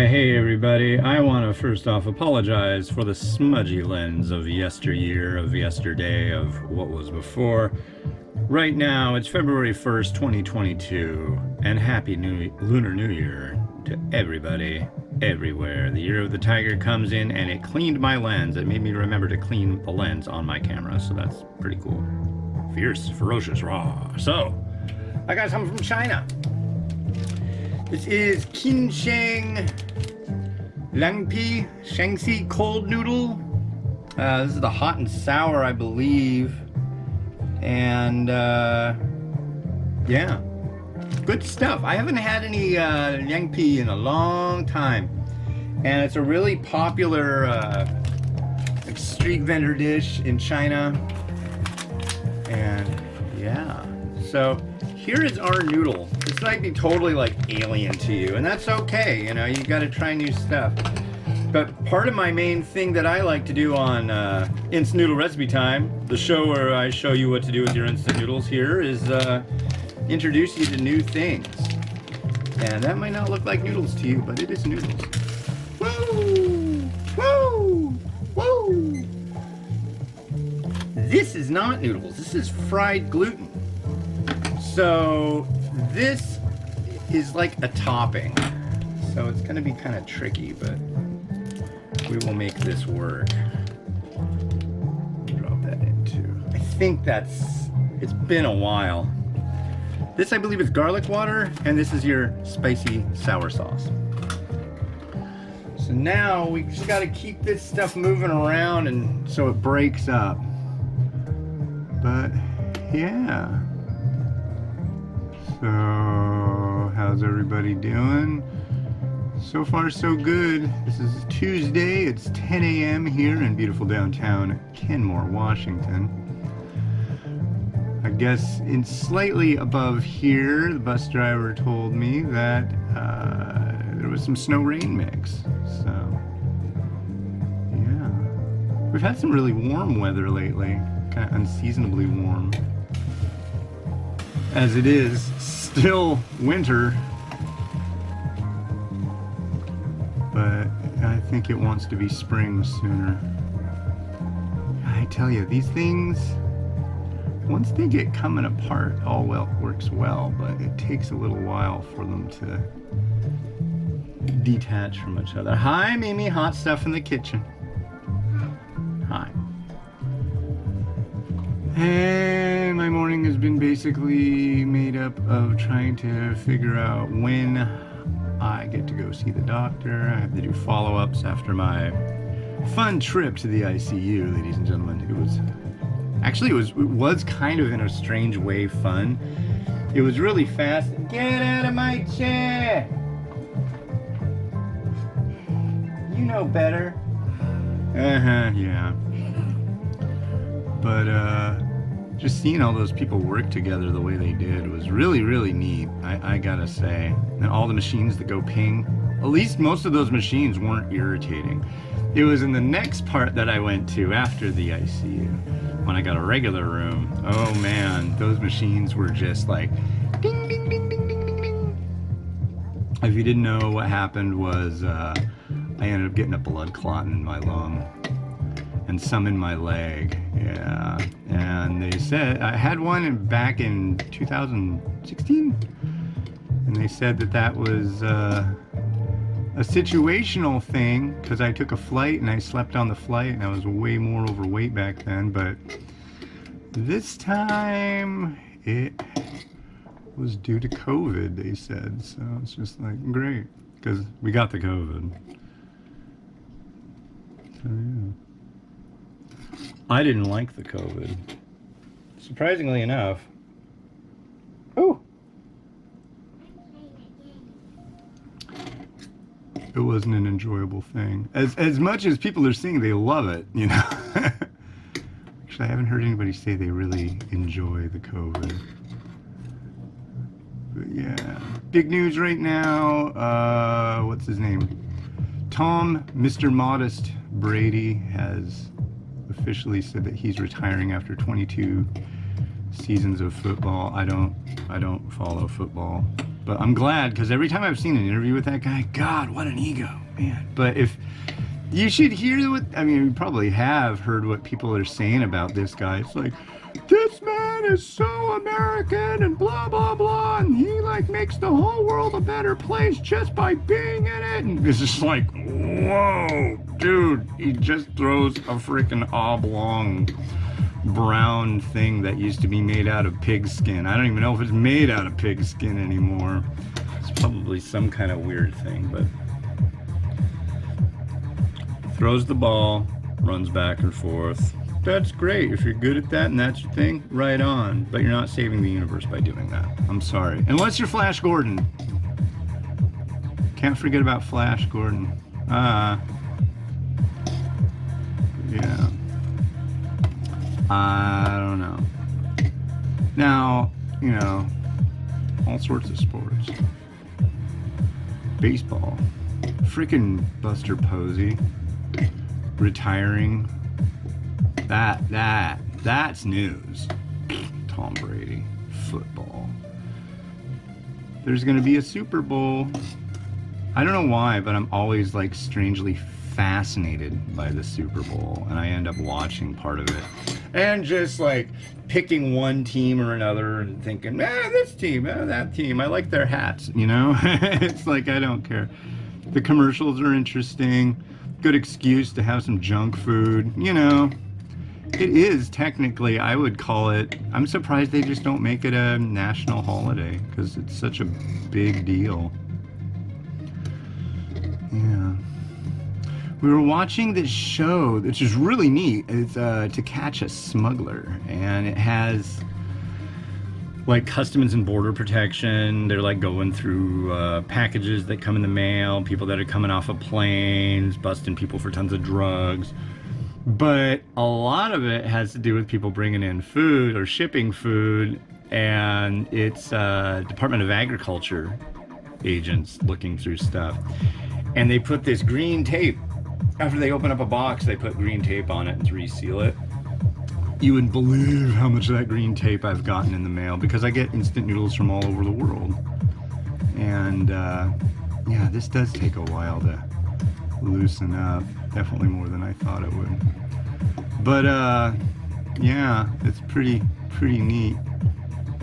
Hey everybody, I want to first off apologize for the smudgy lens of yesteryear, of yesterday, of what was before. Right now, it's February 1st, 2022, and Happy Lunar New Year to everybody, everywhere. The Year of the Tiger comes in and it cleaned my lens. It made me remember to clean the lens on my camera, so that's pretty cool. Fierce, ferocious, raw. So, I got something from China. This is Qinsheng Shaanxi cold noodle. This is the hot and sour, I believe. And yeah, good stuff. I haven't had any Yangpi in a long time, and it's a really popular like street vendor dish in China. And yeah, so here is our noodle. This might be totally like alien to you, and that's okay. You know, you got to try new stuff. But part of my main thing that I like to do on Instant Noodle Recipe Time, the show where I show you what to do with your instant noodles here, is introduce you to new things. And that might not look like noodles to you, but it is noodles. Woo! Woo! Woo! This is not noodles. This is fried gluten. So this is like a topping. So it's gonna be kind of tricky, but we will make this work. Drop that in too. I think it's been a while. This, I believe, is garlic water, and this is your spicy sour sauce. So now we just gotta keep this stuff moving around and so it breaks up. But yeah. So, how's everybody doing? So far, so good. This is Tuesday. It's 10 a.m. here in beautiful downtown Kenmore, Washington. I guess in slightly above here, the bus driver told me that there was some snow-rain mix. So, yeah. We've had some really warm weather lately. Kind of unseasonably warm. As it is still winter, but I think it wants to be spring sooner. I tell you, these things, once they get coming apart, all works well, but it takes a little while for them to detach from each other. Hi, Mimi, hot stuff in the kitchen. Hi. And my morning has been basically made up of trying to figure out when I get to go see the doctor. I have to do follow-ups after my fun trip to the ICU, ladies and gentlemen. It was kind of in a strange way fun. It was really fast. Get out of my chair! You know better. Yeah. But just seeing all those people work together the way they did was really, really neat, I gotta say. And all the machines that go ping, at least most of those machines weren't irritating. It was in the next part that I went to after the ICU, when I got a regular room. Oh man, those machines were just like ding, ding, ding, ding, ding, ding, ding. If you didn't know, what happened was I ended up getting a blood clot in my lung. And some in my leg, yeah. And they said, I had one back in 2016, and they said that was a situational thing, because I took a flight and I slept on the flight, and I was way more overweight back then, but this time it was due to COVID, they said. So it's just like, great, because we got the COVID. So yeah. I didn't like the COVID. Surprisingly enough. Oh! It wasn't an enjoyable thing. As much as people are saying they love it, you know. Actually, I haven't heard anybody say they really enjoy the COVID. But yeah. Big news right now. What's his name? Tom, Mr. Modest Brady has officially said that he's retiring after 22 seasons of football. I don't follow football. But I'm glad, because every time I've seen an interview with that guy, God, what an ego, man. But if you should hear what, I mean, you probably have heard what people are saying about this guy. It's like, this man is so American and blah, blah, blah. And he like makes the whole world a better place just by being in it. And it's just like, whoa, dude, he just throws a freaking oblong brown thing that used to be made out of pig skin. I don't even know if it's made out of pig skin anymore. It's probably some kind of weird thing, but throws the ball, runs back and forth. That's great. If you're good at that and that's your thing, right on. But you're not saving the universe by doing that. I'm sorry. Unless you're Flash Gordon. Can't forget about Flash Gordon. Yeah. I don't know. Now, you know, all sorts of sports. Baseball. Freaking Buster Posey retiring. That's news. Tom Brady. Football. There's gonna be a Super Bowl. I don't know why, but I'm always like strangely fascinated by the Super Bowl, and I end up watching part of it and just like picking one team or another and thinking, this team, that team, I like their hats, you know. It's like, I don't care. The commercials are interesting, good excuse to have some junk food, you know. It is technically, I would call it, I'm surprised they just don't make it a national holiday, because it's such a big deal. Yeah. We were watching this show, which is really neat. It's To Catch a Smuggler, and it has like Customs and Border Protection. They're like going through packages that come in the mail, people that are coming off of planes, busting people for tons of drugs. But a lot of it has to do with people bringing in food or shipping food, and it's Department of Agriculture agents looking through stuff. And they put this green tape. After they open up a box, they put green tape on it and reseal it. You wouldn't believe how much of that green tape I've gotten in the mail, because I get instant noodles from all over the world. And yeah, this does take a while to loosen up. Definitely more than I thought it would. But yeah, it's pretty neat.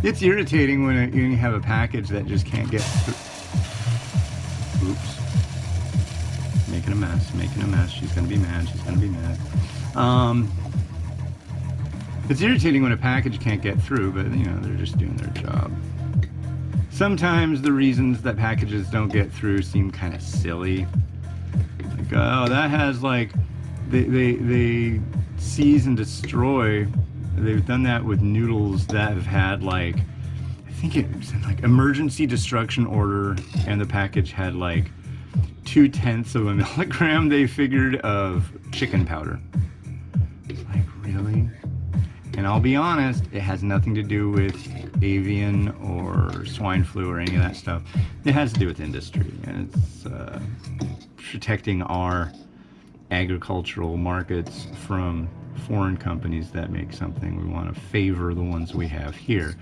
It's irritating when you have a package that just can't get through. Oops. Making a mess. She's gonna be mad. It's irritating when a package can't get through, but you know, they're just doing their job. Sometimes the reasons that packages don't get through seem kind of silly. Like, oh, that has like, they seize and destroy. They've done that with noodles that have had like, I think it was like emergency destruction order, and the package had like 0.2 of a milligram, they figured, of chicken powder. Like, really? And I'll be honest, it has nothing to do with avian or swine flu or any of that stuff. It has to do with industry, and it's protecting our agricultural markets from foreign companies that make something. We want to favor the ones we have here.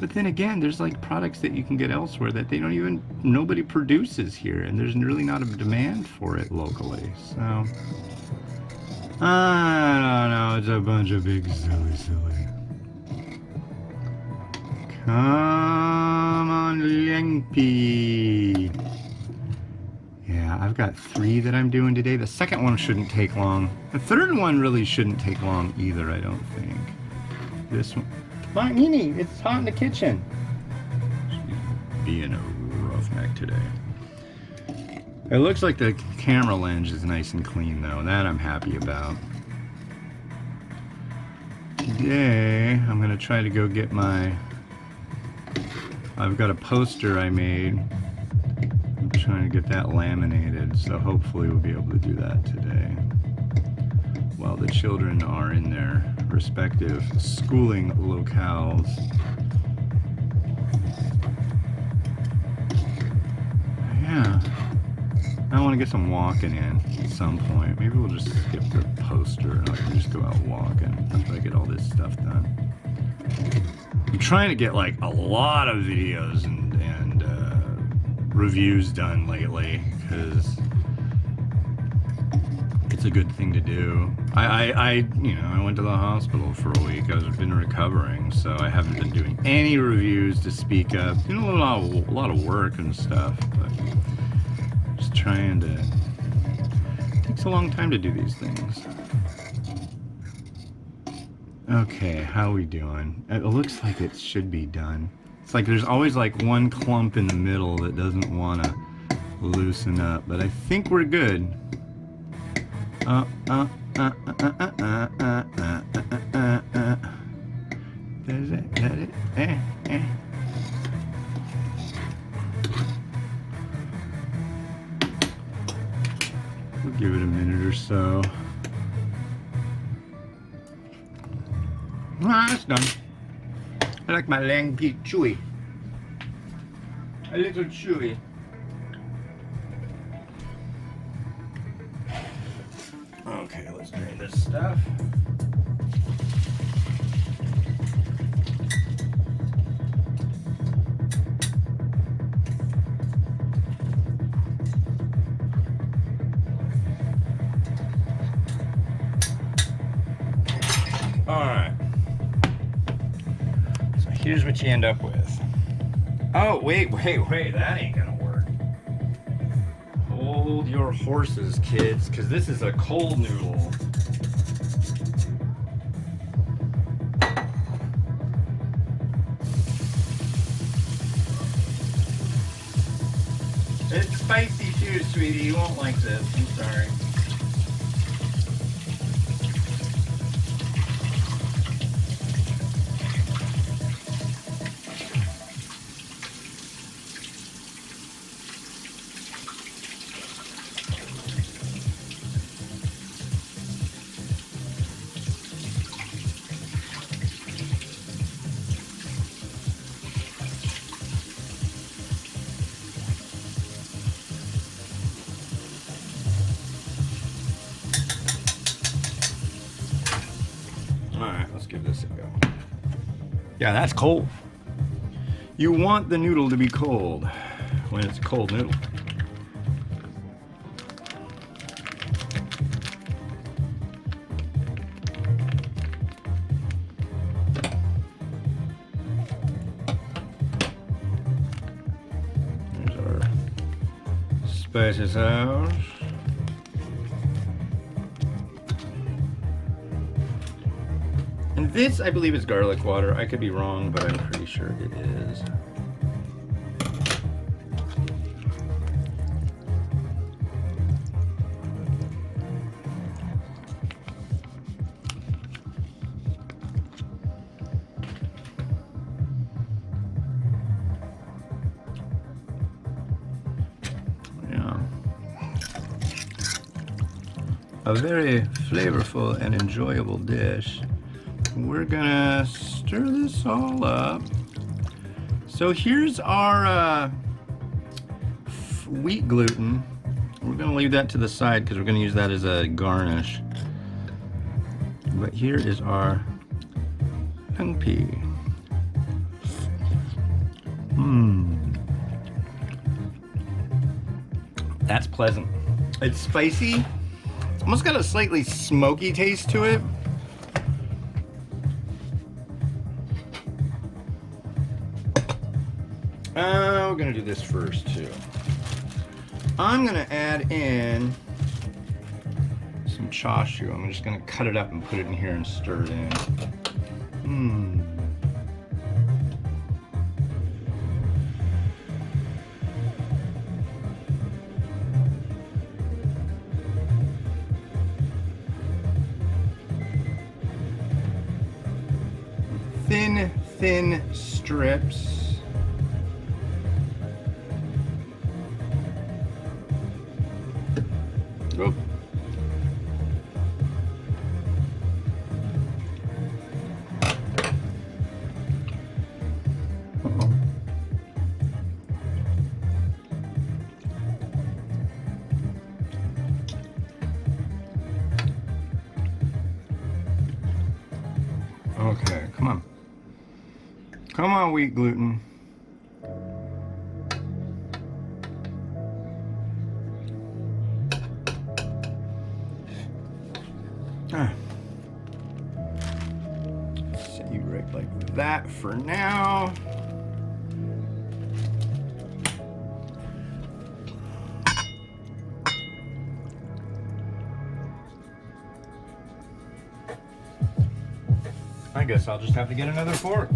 But then again, there's like products that you can get elsewhere that nobody produces here, and there's really not a demand for it locally. So I don't know, it's a bunch of big silly. Come on, Liangpi. Yeah, I've got 3 that I'm doing today. The second one shouldn't take long. The third one really shouldn't take long either, I don't think. This one. Come on, Nini, it's hot in the kitchen. She's being a roughneck today. It looks like the camera lens is nice and clean though. That I'm happy about. Today, I'm gonna try to go get I've got a poster I made. I'm trying to get that laminated, so hopefully we'll be able to do that today while the children are in their respective schooling locales. Yeah, I want to get some walking in at some point. Maybe we'll just skip the poster and I can just go out walking after I get all this stuff done. I'm trying to get like a lot of videos and reviews done lately, because it's a good thing to do. I went to the hospital for a week. I've been recovering, so I haven't been doing any reviews to speak of. A lot of work and stuff, but just trying to. It takes a long time to do these things. Okay, how are we doing? It looks like it should be done. It's like there's always like one clump in the middle that doesn't want to loosen up, but I think we're good. That is it, that it, We'll give it a minute or so. Ah, it's done. I like my lang chewy. A little chewy. Okay, let's drain this stuff. Alright. So here's what you end up with. Oh, wait, that ain't gonna work. Hold your horses, kids, because this is a cold noodle. It's spicy too, sweetie. You won't like this. I'm sorry. Alright, let's give this a go. Yeah, that's cold. You want the noodle to be cold when it's a cold noodle. There's our spicy sauce. And this, I believe, is garlic water. I could be wrong, but I'm pretty sure it is. Yeah. A very flavorful and enjoyable dish. We're gonna stir this all up. So here's our wheat gluten. We're gonna leave that to the side because we're gonna use that as a garnish. But here is our lung pea. That's pleasant. It's spicy. It's almost got a slightly smoky taste to it. We're gonna do this first too. I'm gonna add in some chashu. I'm just gonna cut it up and put it in here and stir it in. Thin strips. Oh. Okay, come on. Come on, wheat gluten. Set you right like that for now. I guess I'll just have to get another fork.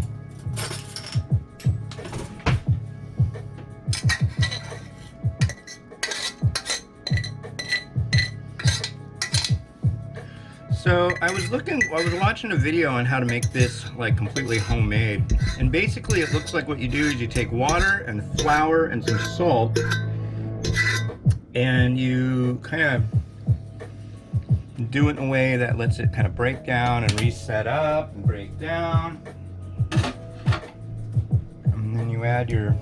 So I was watching a video on how to make this like completely homemade, and basically it looks like what you do is you take water and flour and some salt, and you kind of do it in a way that lets it kind of break down and reset up and break down, and then you add you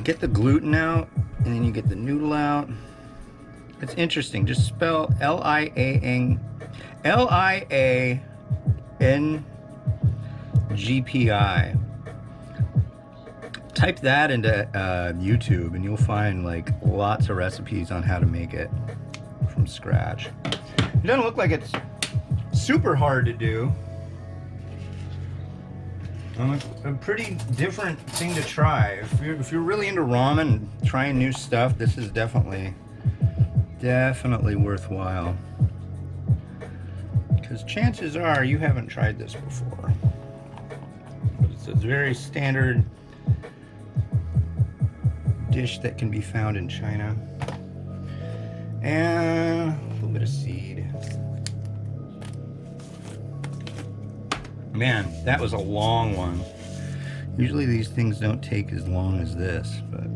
get the gluten out, and then you get the noodle out. It's interesting. Just spell Liangpi. Type that into YouTube, and you'll find like lots of recipes on how to make it from scratch. It doesn't look like it's super hard to do. It's a pretty different thing to try. If you're really into ramen and trying new stuff, this is definitely worthwhile, because chances are you haven't tried this before. But it's a very standard dish that can be found in China. And a little bit of seed. Man, that was a long one. Usually these things don't take as long as this, but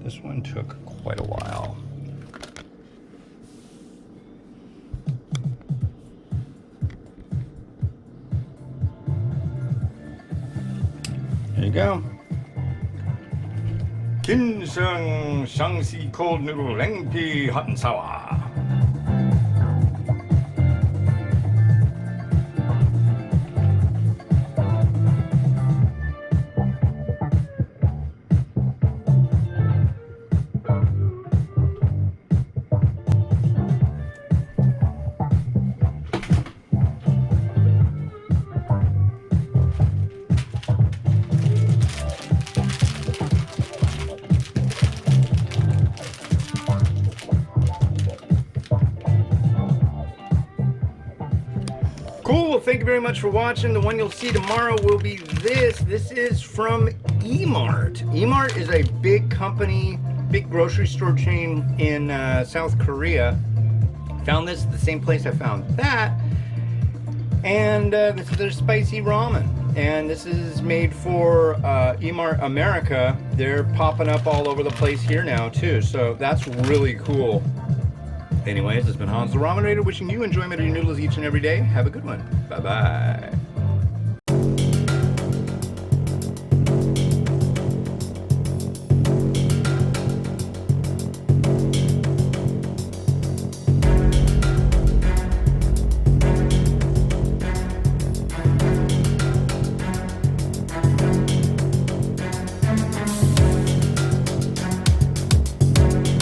this one took quite a while. There you go. Qinsheng Shaanxi cold noodle Liangpi hot and sour. Cool, well, thank you very much for watching. The one you'll see tomorrow will be this. This is from E-Mart. E-Mart is a big company, big grocery store chain in South Korea. Found this at the same place I found that. And this is their spicy ramen. And this is made for E-Mart America. They're popping up all over the place here now too. So that's really cool. Anyways, this has been Hans the Ramen Raider, wishing you enjoyment of your noodles each and every day. Have a good one. Bye-bye.